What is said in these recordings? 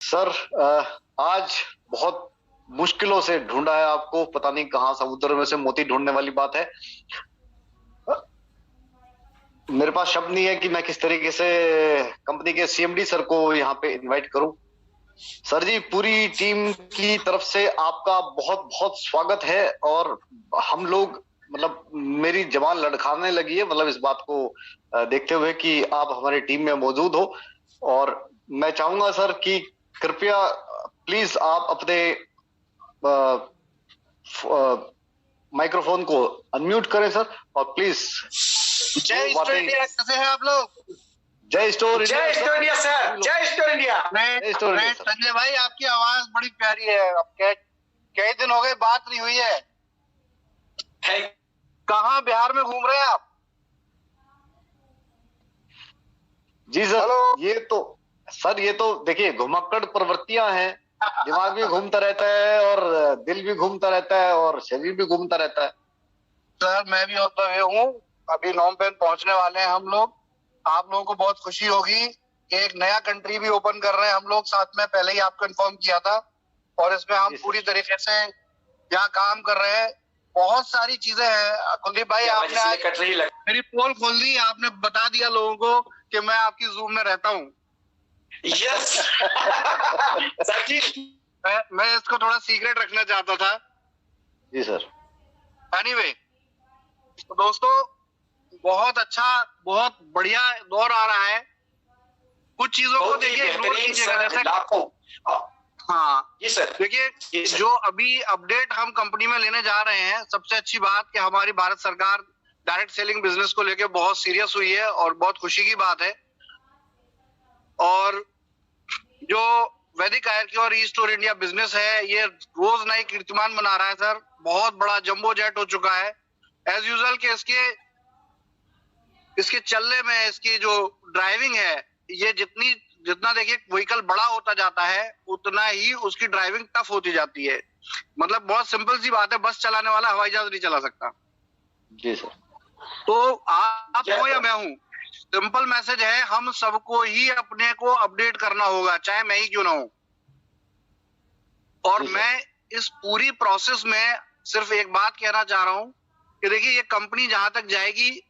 Sir आज बहुत मुश्किलों से ढूंढा है आपको, पता नहीं कहाँ समुद्र में से मोती ढूंढने वाली बात है। मेरे पास शब्द नहीं है कि मैं किस तरीके से कंपनी के सीएमडी सर को यहाँ पे इनवाइट करूं। सर जी, पूरी टीम की तरफ से आपका बहुत बहुत स्वागत है। और हम लोग मतलब मेरी जबान लड़खड़ाने लगी है, मतलब इस बात को देखते हुए कि आप हमारी टीम में मौजूद हो। और मैं चाहूंगा सर कि कृपया प्लीज आप अपने माइक्रोफोन को अनम्यूट करें सर, और प्लीज जय स्टोर इंडिया, कैसे हैं आप लोग? जय स्टोर इंडिया सर, जय स्टोर इंडिया। संजय भाई, आपकी आवाज बड़ी प्यारी है। अब कई दिन हो गए, बात नहीं हुई है। कहाँ बिहार में घूम रहे हैं आप? जी सर, ये तो देखिए घुमक्कड़ प्रवृत्तियां हैं। दिमाग भी घूमता रहता है और दिल भी घूमता रहता है और शरीर भी घूमता रहता है। सर मैं भी होता हुए हूँ, अभी नॉम पेन पहुंचने वाले हैं हम लोग। आप लोगों को बहुत खुशी होगी कि एक नया कंट्री भी ओपन कर रहे हैं हम लोग। साथ में पहले ही आपको इन्फॉर्म किया था, और इसमें हम पूरी तरीके से यहाँ काम कर रहे हैं। बहुत सारी चीजें हैं। कुलदीप भाई, आपने आज मेरी पोल खोल दी, आपने बता दिया लोगों को कि मैं आपकी जूम में रहता हूँ। यस मैं इसको थोड़ा सीक्रेट रखना चाहता था। जी सर। एनीवे, तो दोस्तों, बहुत अच्छा, बहुत बढ़िया दौर आ रहा है। कुछ चीजों को देखिए, हाँ जी सर, देखिए जो अभी अपडेट हम कंपनी में लेने जा रहे हैं, सबसे अच्छी बात कि हमारी भारत सरकार डायरेक्ट सेलिंग बिजनेस को लेकर बहुत सीरियस हुई है और बहुत खुशी की बात है। और जो वैदिक आयुर्वेद और ई स्टोर इंडिया बिजनेस है, ये रोज नई कीर्तिमान बना रहा है सर। बहुत बड़ा जंबो जेट हो चुका है एज यूजुअल के। इसके चलने में, इसकी जो ड्राइविंग है, ये जितना देखिए व्हीकल बड़ा होता जाता है, उतना ही उसकी ड्राइविंग टफ होती जाती है। मतलब बहुत सिंपल सी बात है, बस चलाने वाला हवाई जहाज नहीं चला सकता। जी सर। तो आप हो या मैं हूं, सिंपल मैसेज है, हम सबको ही अपने को अपडेट करना होगा, चाहे मैं ही क्यों ना हूं। और मैं इस पूरी प्रोसेस में सिर्फ एक बात कहना चाह रहा हूं कि देखिए, ये कंपनी जहां तक जाएगी,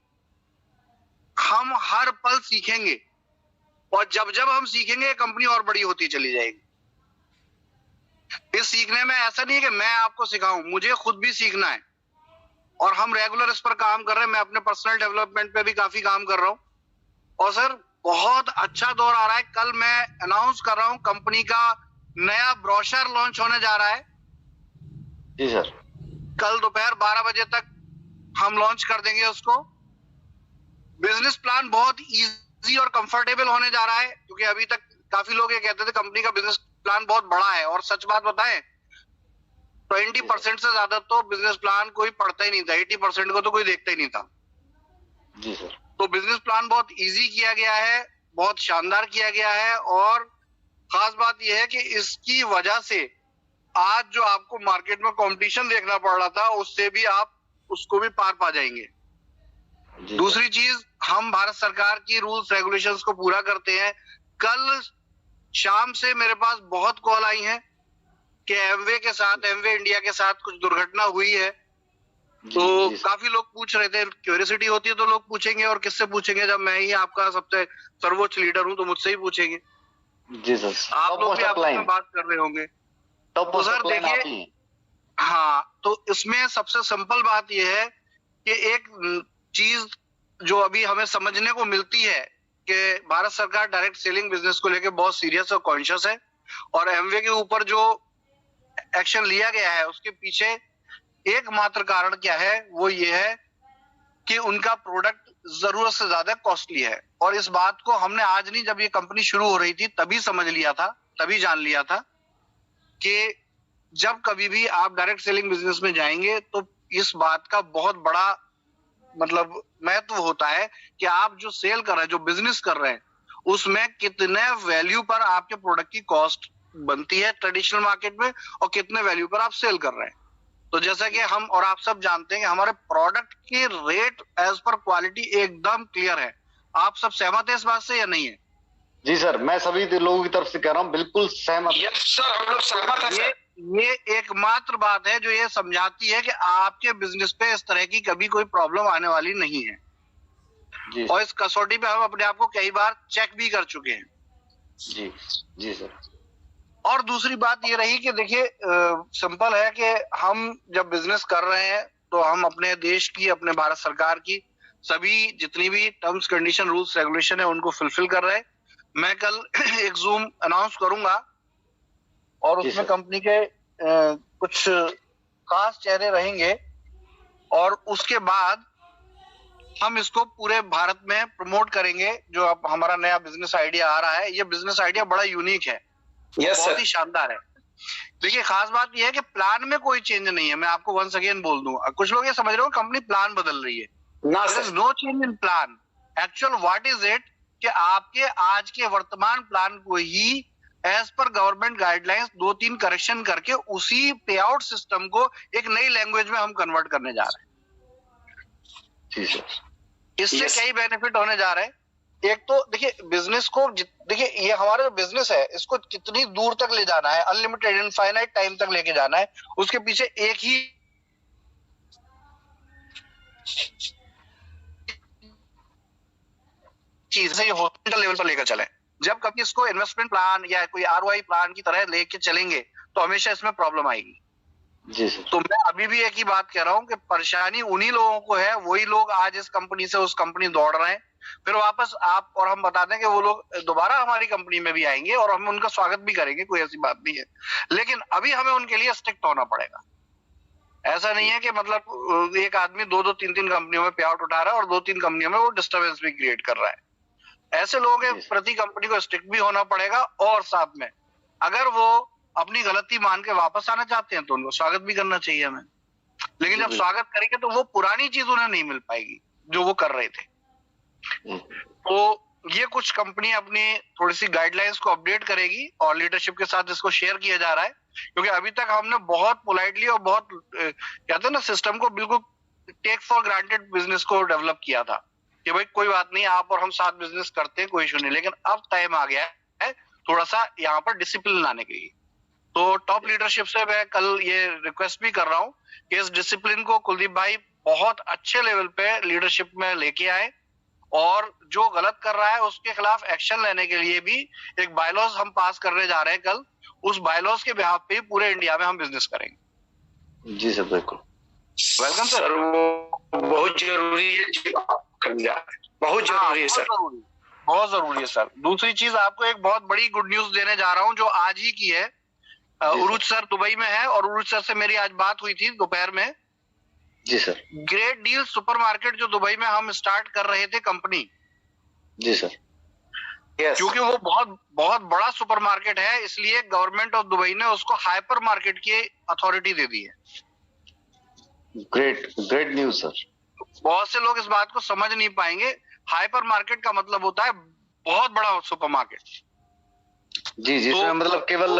हम हर पल सीखेंगे, और जब जब हम सीखेंगे, कंपनी और बड़ी होती चली जाएगी। इस सीखने में ऐसा नहीं है कि मैं आपको सिखाऊं, मुझे खुद भी सीखना है, और हम रेगुलर इस पर काम कर रहे हैं। मैं अपने पर्सनल डेवलपमेंट पे भी काफी काम कर रहा हूं। और सर, बहुत अच्छा दौर आ रहा है। कल मैं अनाउंस कर रहा हूं, कंपनी का नया ब्रोशर लॉन्च होने जा रहा है। जी सर। कल दोपहर 12 बजे तक हम लॉन्च कर देंगे उसको। बिजनेस प्लान बहुत इजी और कंफर्टेबल होने जा रहा है, क्योंकि अभी तक काफी लोग ये कहते थे कंपनी का बिजनेस प्लान बहुत बड़ा है, और सच बात बताएं, 20% से ज्यादा तो बिजनेस प्लान कोई पढ़ता ही नहीं था, 80% को तो कोई देखता ही नहीं था। जी सर। तो बिजनेस प्लान बहुत इजी किया गया है, बहुत शानदार किया गया है। और खास बात यह है कि इसकी वजह से आज जो आपको मार्केट में कंपटीशन देखना पड़ रहा था, उससे भी आप उसको भी पार पा जाएंगे। दूसरी चीज, हम भारत सरकार की रूल्स रेगुलेशंस को पूरा करते हैं। कल शाम से मेरे पास बहुत कॉल आई हैं कि एमवे इंडिया के साथ कुछ दुर्घटना हुई है। तो काफी लोग पूछ रहे थे, क्यूरियोसिटी होती है तो लोग पूछेंगे, और किससे पूछेंगे जब मैं ही आपका सबसे सर्वोच्च लीडर हूं, तो मुझसे ही पूछेंगे। जी सर। आप लोग भी आपस में बात कर रहे होंगे। तो सर देखिए, हाँ, तो इसमें सबसे सिंपल बात यह है कि एक चीज जो अभी हमें समझने को मिलती है कि भारत सरकार डायरेक्ट सेलिंग बिजनेस को लेकर बहुत सीरियस और कॉन्शियस है। और एमवे के ऊपर जो एक्शन लिया गया है, उसके पीछे एकमात्र कारण क्या है, वो ये है कि उनका प्रोडक्ट जरूरत से ज्यादा कॉस्टली है। और इस बात को हमने आज नहीं, जब ये कंपनी शुरू हो रही थी तभी समझ लिया था, तभी जान लिया था कि जब कभी भी आप डायरेक्ट सेलिंग बिजनेस में जाएंगे तो इस बात का बहुत बड़ा मतलब महत्व होता है कि आप जो सेल कर रहे हैं, जो बिजनेस कर रहे हैं, उसमें कितने वैल्यू पर आपके प्रोडक्ट की कॉस्ट बनती है ट्रेडिशनल मार्केट में, और कितने वैल्यू पर आप सेल कर रहे हैं। तो जैसा कि हम और आप सब जानते हैं कि हमारे प्रोडक्ट के रेट एज पर क्वालिटी एकदम क्लियर है। आप सब सहमत है इस बात से या नहीं है? जी सर, मैं सभी लोगों की तरफ से कह रहा हूँ, बिल्कुल सहमत। यस सर, हम लोग सहमत हैं सर। ये एकमात्र बात है जो ये समझाती है कि आपके बिजनेस पे इस तरह की कभी कोई प्रॉब्लम आने वाली नहीं है। जी और इस कसौटी पे हम अपने आप को कई बार चेक भी कर चुके हैं। जी जी सर। और दूसरी बात ये रही कि देखिए, सिंपल है कि हम जब बिजनेस कर रहे हैं तो हम अपने देश की, अपने भारत सरकार की सभी जितनी भी टर्म्स कंडीशन रूल्स रेगुलेशन है उनको फुलफिल कर रहे हैं। मैं कल एक जूम अनाउंस करूंगा और उसमें कंपनी के कुछ खास चेहरे रहेंगे और उसके बाद हम इसको पूरे भारत में प्रमोट करेंगे। जो अब हमारा नया बिजनेस आइडिया आ रहा है, ये बिजनेस आइडिया बड़ा यूनिक है, बहुत ही शानदार है। देखिए, खास बात यह है कि प्लान में कोई चेंज नहीं है। मैं आपको वंस अगेन बोल दूं, कुछ लोग ये समझ रहे हो कंपनी प्लान बदल रही है। No change in plan. Actual what is it कि आपके आज के वर्तमान प्लान को ही एज पर गवर्नमेंट गाइडलाइंस 2-3 करेक्शन करके उसी पे आउट सिस्टम को एक नई लैंग्वेज में हम कन्वर्ट करने जा रहे हैं। इससे कई बेनिफिट होने जा रहे हैं। एक तो देखिए, बिजनेस को देखिए, ये हमारा बिजनेस है, इसको कितनी दूर तक ले जाना है, अनलिमिटेड इनफाइनाइट टाइम तक लेके जाना है, उसके पीछे एक ही चीज है, हॉस्पिटल लेवल पर लेकर चले। जब कभी इसको इन्वेस्टमेंट प्लान या कोई आरओआई प्लान की तरह लेके चलेंगे तो हमेशा इसमें प्रॉब्लम आएगी। जी सर। तो मैं अभी भी एक ही बात कह रहा हूं कि परेशानी उन्हीं लोगों को है, वही लोग आज इस कंपनी से उस कंपनी दौड़ रहे हैं। फिर वापस आप और हम बता दें कि वो लोग दोबारा हमारी कंपनी में भी आएंगे और हम उनका स्वागत भी करेंगे, कोई ऐसी बात नहीं है। लेकिन अभी हमें उनके लिए स्ट्रिक्ट होना पड़ेगा। ऐसा नहीं है कि मतलब एक आदमी 2-2, 3-3 कंपनियों में पे आउट उठा रहा है और 2-3 कंपनियों में वो डिस्टर्बेंस भी क्रिएट कर रहा है। ऐसे लोगों के प्रति कंपनी को स्ट्रिक्ट भी होना पड़ेगा और साथ में अगर वो अपनी गलती मान के वापस आना चाहते हैं तो उनको स्वागत भी करना चाहिए हमें। लेकिन जब स्वागत करेंगे तो वो पुरानी चीज उन्हें नहीं मिल पाएगी जो वो कर रहे थे। तो ये कुछ कंपनी अपनी थोड़ी सी गाइडलाइंस को अपडेट करेगी और लीडरशिप के साथ इसको शेयर किया जा रहा है, क्योंकि अभी तक हमने बहुत पोलाइटली और बहुत कहते हैं ना सिस्टम को बिल्कुल टेक फॉर ग्रांटेड बिजनेस को डेवलप किया था कि भाई कोई बात नहीं, आप और हम साथ बिजनेस करते हैं, कोई इशू नहीं। लेकिन अब टाइम आ गया है थोड़ा सा यहाँ पर डिसिप्लिन लाने के लिए। तो टॉप लीडरशिप से मैं कल ये रिक्वेस्ट भी कर रहा हूँ कि इस डिसिप्लिन को कुलदीप भाई बहुत अच्छे लेवल पे लीडरशिप में लेके आए और जो गलत कर रहा है उसके खिलाफ एक्शन लेने के लिए भी एक बायलॉज हम पास करने जा रहे हैं कल। उस बायलॉज के बिहाफ पे पूरे इंडिया में हम बिजनेस करेंगे। जी सर, बिल्कुल। Welcome sir. वो बहुत जरूरी है, बहुत जरूरी है सर, बहुत जरूरी है सर। दूसरी चीज, आपको एक बहुत बड़ी गुड न्यूज देने जा रहा हूँ जो आज ही की है। उरुज सर दुबई में है और उरुज सर से मेरी आज बात हुई थी दोपहर में। जी सर। ग्रेट डील सुपरमार्केट जो दुबई में हम स्टार्ट कर रहे थे कंपनी। जी सर। क्योंकि वो बहुत बहुत बड़ा सुपरमार्केट है, इसलिए गवर्नमेंट ऑफ दुबई ने उसको हाइपर मार्केट की अथॉरिटी दे दी है। Great great news sir. बहुत से लोग इस बात को समझ नहीं पाएंगे। हाइपर मार्केट का मतलब होता है बहुत बड़ा सुपरमार्केट। जी जी, तो मतलब केवल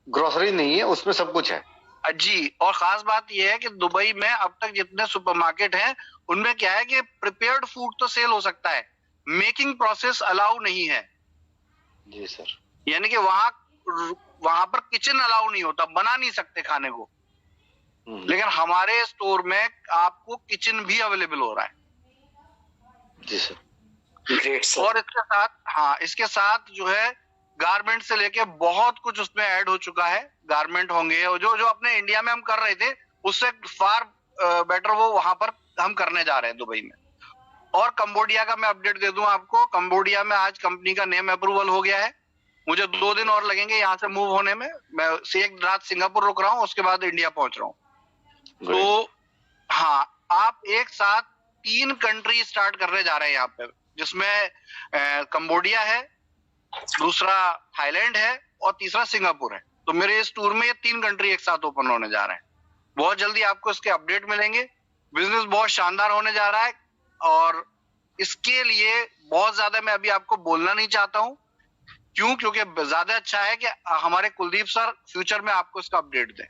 ग्रोसरी नहीं है, उसमें सब कुछ है। जी, और खास बात यह है कि दुबई में अब तक जितने सुपरमार्केट हैं उनमें क्या है कि प्रिपेयर्ड फूड तो सेल हो सकता है, मेकिंग प्रोसेस अलाउ नहीं है। जी सर। यानी कि वहां पर किचन अलाउ नहीं होता, बना नहीं सकते खाने को। लेकिन हमारे स्टोर में आपको किचन भी अवेलेबल हो रहा है। जी सर। Great sir. और इसके साथ जो है गारमेंट से लेके बहुत कुछ उसमें ऐड हो चुका है। गारमेंट होंगे और जो अपने इंडिया में हम कर रहे थे उससे फार बेटर वो वहां पर हम करने जा रहे हैं दुबई में। और कंबोडिया का मैं अपडेट दे दूं आपको, कंबोडिया में आज कंपनी का नेम अप्रूवल हो गया है। मुझे 2 दिन और लगेंगे यहाँ से मूव होने में। मैं एक रात सिंगापुर रुक रहा हूँ, उसके बाद इंडिया पहुंच रहा हूँ। तो हाँ, आप एक साथ 3 कंट्री स्टार्ट करने जा रहे हैं यहाँ पे, जिसमें कंबोडिया है, दूसरा थाईलैंड है और तीसरा सिंगापुर है। तो मेरे इस टूर में ये 3 कंट्री एक साथ ओपन होने जा रहे हैं। बहुत जल्दी आपको इसके अपडेट मिलेंगे। बिजनेस बहुत शानदार होने जा रहा है और इसके लिए बहुत ज्यादा मैं अभी आपको बोलना नहीं चाहता हूं। क्यों? क्योंकि ज्यादा अच्छा है कि हमारे कुलदीप सर फ्यूचर में आपको इसका अपडेट दें।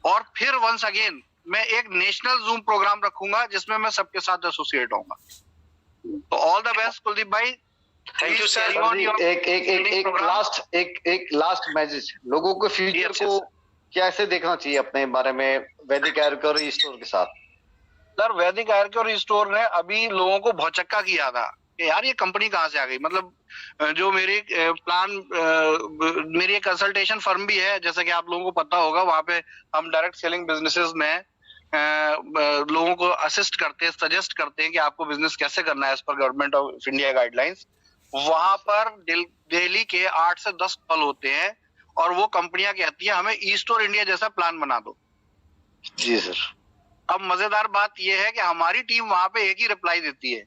और फिर वंस अगेन मैं एक नेशनल जूम प्रोग्राम रखूंगा जिसमें मैं सबके साथ एसोसिएट होऊंगा। तो ऑल द बेस्ट कुलदीप भाई। Thank you sir. एक लास्ट मैसेज लोगों को फ्यूचर को कैसे देखना चाहिए अपने बारे में वैदिक आयुर्वेद स्टोर के साथ। सर वैदिक आयुर्वेद स्टोर ने अभी लोगों को भौचक्का किया था कि यार ये कंपनी कहाँ से आ गई। मतलब जो मेरी मेरी एक कंसल्टेशन फर्म भी है, जैसा कि आप लोगों को पता होगा, वहां पे हम डायरेक्ट सेलिंग बिजनेसेस में लोगों को असिस्ट करते हैं, सजेस्ट करते हैं कि आपको बिजनेस कैसे करना है एज पर गवर्नमेंट ऑफ इंडिया गाइडलाइंस। वहां पर डेली के 8 से 10 कॉल होते हैं और वो कंपनियां कहती है हमें ई स्टोर इंडिया जैसा प्लान बना दो। जी सर। अब मजेदार बात यह है कि हमारी टीम वहां पे एक ही रिप्लाई देती है,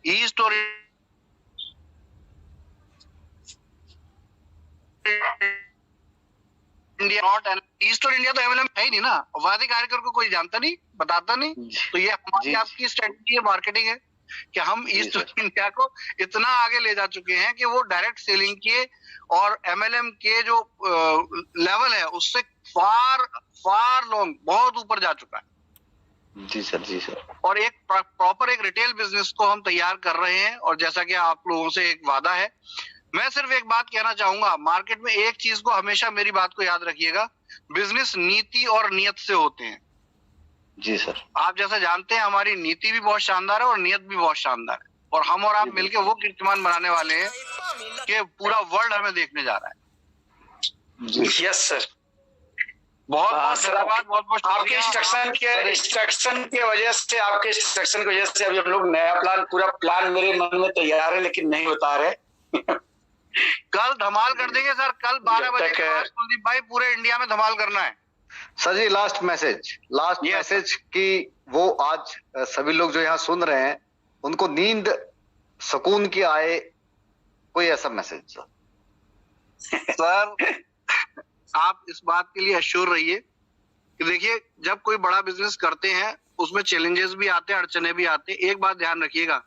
E store India not an E store India तो एमएलएम है ही नहीं ना, वैदिक आयुर्वेद को कोई जानता नहीं, बताता नहीं। तो ये हमारी आपकी स्ट्रेटजी है, मार्केटिंग है कि हम ई स्टोर इंडिया को इतना आगे ले जा चुके हैं कि वो डायरेक्ट सेलिंग के और एमएलएम के जो लेवल है उससे फार लॉन्ग बहुत ऊपर जा चुका है। जी सर, जी सर। और एक प्रॉपर एक रिटेल बिजनेस को हम तैयार कर रहे हैं और जैसा कि आप लोगों से एक वादा है, मैं सिर्फ एक बात कहना चाहूंगा, मार्केट में एक चीज को हमेशा मेरी बात को याद रखिएगा, बिजनेस नीति और नियत से होते हैं। जी सर। आप जैसा जानते हैं हमारी नीति भी बहुत शानदार है और नियत भी बहुत शानदार है और हम और आप मिलकर वो कीर्तिमान बनाने वाले हैं कि पूरा वर्ल्ड हमें देखने जा रहा है। Yes sir. बहुत धन्यवाद, बहुत आपके इंस्ट्रक्शन की वजह से, आपके इंस्ट्रक्शन की वजह से अभी हम लोग नया प्लान, पूरा प्लान मेरे मन में तैयार है लेकिन नहीं बता रहे। कल धमाल कर देंगे सर, कल 12 बजे के बाद कुलदीप भाई पूरे इंडिया में धमाल करना है। सर जी लास्ट मैसेज कि वो आज सभी लोग जो यहाँ सुन रहे हैं उनको नींद सुकून की आए, कोई ऐसा मैसेज सर। आप इस बात के लिए अश्योर रहिए कि देखिए जब कोई बड़ा बिजनेस करते हैं उसमें चैलेंजेस भी आते हैं, अड़चने भी आते हैं। एक बात ध्यान रखिएगा,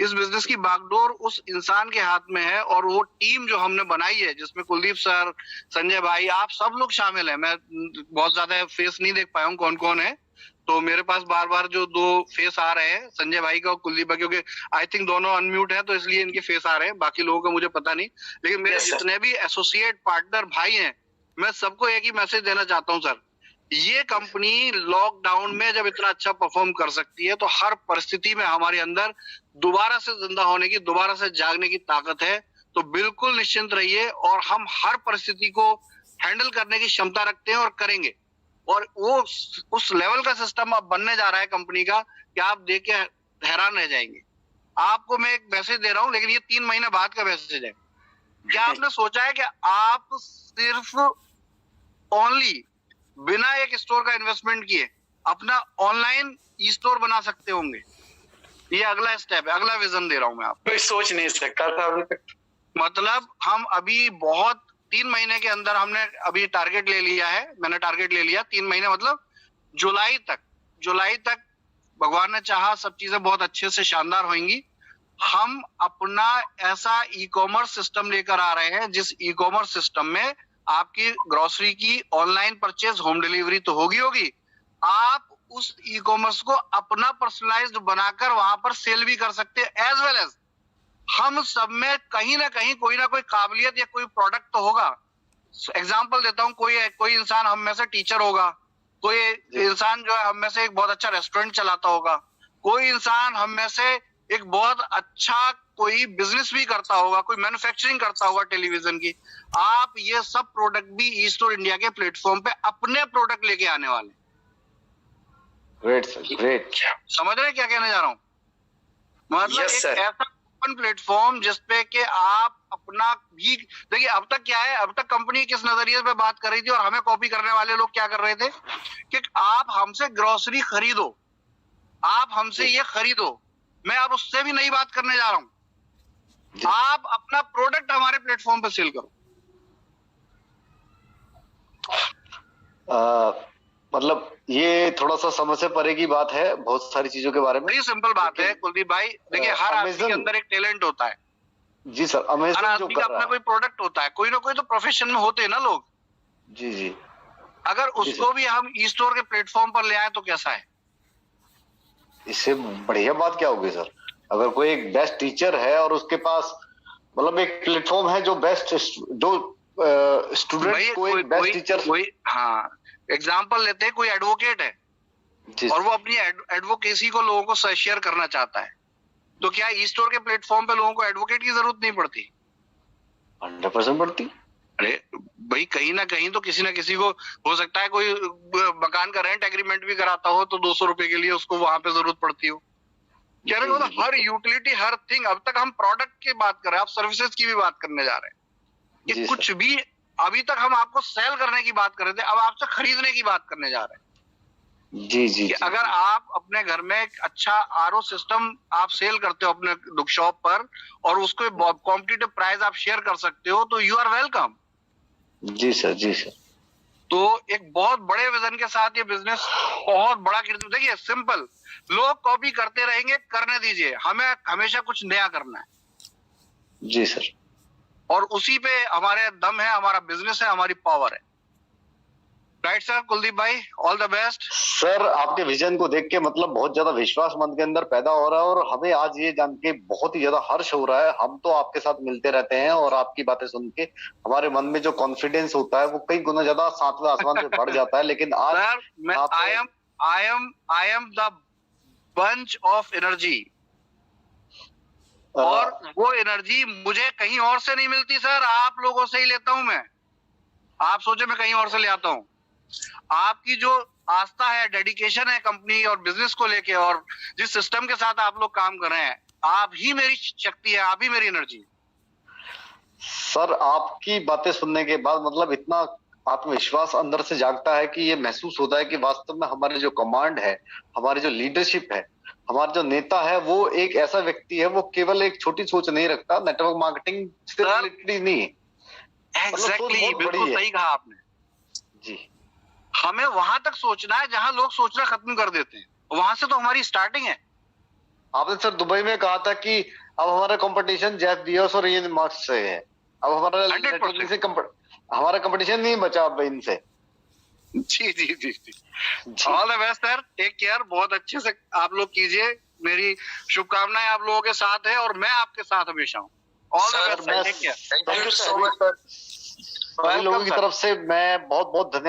इस बिजनेस की बागडोर उस इंसान के हाथ में है और वो टीम जो हमने बनाई है जिसमें कुलदीप सर, संजय भाई, आप सब लोग शामिल हैं। मैं बहुत ज्यादा फेस नहीं देख पाया हूँ कौन कौन है, तो मेरे पास बार बार जो 2 फेस आ रहे हैं, संजय भाई का और कुलदीप भाई, क्योंकि आई थिंक दोनों अनम्यूट है तो इसलिए इनके फेस आ रहे हैं, बाकी लोगों का मुझे पता नहीं। लेकिन मेरे जितने भी एसोसिएट पार्टनर भाई हैं, मैं सबको एक ही मैसेज देना चाहता हूं सर, ये कंपनी लॉकडाउन में जब इतना अच्छा परफॉर्म कर सकती है तो हर परिस्थिति में हमारे अंदर दोबारा से जिंदा होने की, दोबारा से जागने की ताकत है। तो बिल्कुल निश्चिंत रहिए और हम हर परिस्थिति को हैंडल करने की क्षमता रखते हैं और करेंगे। और वो उस लेवल का सिस्टम अब बनने जा रहा है कंपनी का कि आप देख के हैरान रह जाएंगे। आपको मैं एक मैसेज दे रहा हूं, लेकिन ये 3 महीने बाद का मैसेज है। क्या आपने सोचा है कि आप सिर्फ ओनली बिना एक स्टोर का इन्वेस्टमेंट किए अपना ऑनलाइन ई स्टोर बना सकते होंगे? ये अगला स्टेप है, अगला विजन दे रहा हूं मैं आपको। कोई सोच नहीं सकता था अभी तक। मतलब हम अभी बहुत 3 महीने के अंदर हमने अभी टारगेट ले लिया है, मैंने टारगेट ले लिया 3 महीने, मतलब जुलाई तक भगवान ने चाहा सब चीजें बहुत अच्छे से शानदार होंगी। हम अपना ऐसा ई कॉमर्स सिस्टम लेकर आ रहे हैं जिस ई कॉमर्स सिस्टम में आपकी ग्रोसरी की ऑनलाइन परचेज, होम डिलीवरी तो होगी, आप उस ई कॉमर्स को अपना पर्सनलाइज्ड बनाकर वहां पर सेल भी कर सकते हैं। एज वेल एज हम सब में कहीं ना कहीं कोई ना कोई काबिलियत या कोई प्रोडक्ट तो होगा। एग्जांपल देता हूं, कोई इंसान हम में से टीचर होगा, कोई इंसान जो है हम में से एक बहुत अच्छा रेस्टोरेंट चलाता होगा, कोई इंसान हम में से एक बहुत अच्छा कोई बिजनेस भी करता होगा, कोई मैन्युफैक्चरिंग करता होगा टेलीविजन की। आप ये सब प्रोडक्ट भी ई स्टोर इंडिया के प्लेटफॉर्म पे अपने प्रोडक्ट लेके आने वाले। Great sir, great. समझ रहे क्या कहने जा रहा हूँ? मतलब एक ऐसा ओपन प्लेटफॉर्म जिसपे कि आप अपना भी देखिए। अब तक क्या है, अब तक कंपनी किस नजरिए पे बात कर रही थी और हमें कॉपी करने वाले लोग क्या कर रहे थे कि आप हमसे ग्रोसरी खरीदो, आप हमसे ये खरीदो। मैं अब उससे भी नई बात करने जा रहा हूं, आप अपना प्रोडक्ट हमारे प्लेटफॉर्म पे सेल करो। मतलब ये थोड़ा सा समझ से परे की बात है, बहुत सारी चीजों के बारे में। बड़ी सिंपल बात है कुलदीप भाई, देखिए हर आदमी के अंदर एक टैलेंट होता है। जी सर, अमेज़न जो आदमी का अपना कोई प्रोडक्ट होता है, कोई ना कोई तो प्रोफेशन में होते हैं ना लोग। जी जी। अगर उसको भी हम ई स्टोर के प्लेटफॉर्म पर ले आए तो कैसा है? इससे बढ़िया बात क्या होगी सर? अगर कोई एक बेस्ट टीचर है और उसके पास मतलब एक प्लेटफॉर्म है जो बेस्ट जो स्टूडेंट को एक बेस्ट टीचर, कोई हाँ एग्जाम्पल लेते हैं, कोई एडवोकेट है और वो अपनी एडवोकेसी को लोगों को शेयर करना चाहता है, तो क्या ई स्टोर के प्लेटफॉर्म पे लोगों को एडवोकेट की जरूरत नहीं पड़ती? 100% पड़ती। अरे भाई कहीं ना कहीं तो किसी ना किसी को हो सकता है, कोई मकान का रेंट एग्रीमेंट भी कराता हो तो 200 रुपए के लिए उसको वहां पे जरूरत पड़ती हो। कह रहे हो तो हर यूटिलिटी, हर थिंग। अब तक हम प्रोडक्ट की बात कर रहे हैं, आप सर्विसेज की भी बात करने जा रहे हैं कि कुछ भी। अभी तक हम आपको सेल करने की बात कर रहे थे, अब आपसे खरीदने की बात करने जा रहे हैं। जी। अगर आप अपने घर में एक अच्छा आरओ सिस्टम आप सेल करते हो अपने बुक शॉप पर और उसको कॉम्पिटिटिव प्राइस आप शेयर कर सकते हो तो यू आर वेलकम। जी सर, जी सर। तो एक बहुत बड़े विजन के साथ ये बिजनेस बहुत बड़ा कर, देखिए सिंपल, लोग कॉपी करते रहेंगे, करने दीजिए, हमें हमेशा कुछ नया करना है। जी सर। और उसी पे हमारे दम है, हमारा बिजनेस है, हमारी पावर है। राइट सर, कुलदीप भाई, ऑल द बेस्ट। सर आपके विजन को देख के मतलब बहुत ज्यादा विश्वास मन के अंदर पैदा हो रहा है और हमें आज ये जान के बहुत ही ज्यादा हर्ष हो रहा है। हम तो आपके साथ मिलते रहते हैं और आपकी बातें सुन के हमारे मन में जो कॉन्फिडेंस होता है वो कई गुना ज्यादा सातवें आसमान पे बढ़ जाता है। लेकिन आज सर मैं I am the bunch of energy, और वो एनर्जी मुझे कहीं और से नहीं मिलती सर, आप लोगों से ही लेता हूं मैं। आप सोचे मैं कहीं और से ले आता हूं? आपकी जो आस्था है, डेडिकेशन है कंपनी और बिजनेस को लेके, और जिस सिस्टम के साथ आप लोग काम कर रहे हैं, आप ही मेरी शक्ति है, आप ही मेरी एनर्जी है। सर आपकी बातें सुनने के बाद मतलब इतना आत्मविश्वास अंदर से जागता है कि ये महसूस होता है कि वास्तव में हमारे जो कमांड है, हमारी जो लीडरशिप है, हमारा जो नेता है, वो एक ऐसा व्यक्ति है, वो केवल एक छोटी सोच नहीं रखता, नेटवर्क मार्केटिंग से रिलेटेड नहीं है। एग्जैक्टली, बिल्कुल सही कहा आपने जी। हमें वहां तक सोचना है जहां लोग सोचना खत्म कर देते हैं, वहां से तो हमारी स्टार्टिंग है। आपने सर दुबई में कहा था कि अब हमारा कंपटीशन जेफ बियोस और इलन मस्क से है। अब हमारा कंपटीशन नहीं बचा अब इनसे। जी जी जी जी। All the best sir, take care, बहुत अच्छे से आप लोग कीजिए, मेरी शुभकामनाएं आप लोगों के साथ है और मैं आपके साथ हमेशा हूँ। All the best, take care. Thank you so much. सभी लोगों की तरफ से मैं बहुत बहुत धन्यवाद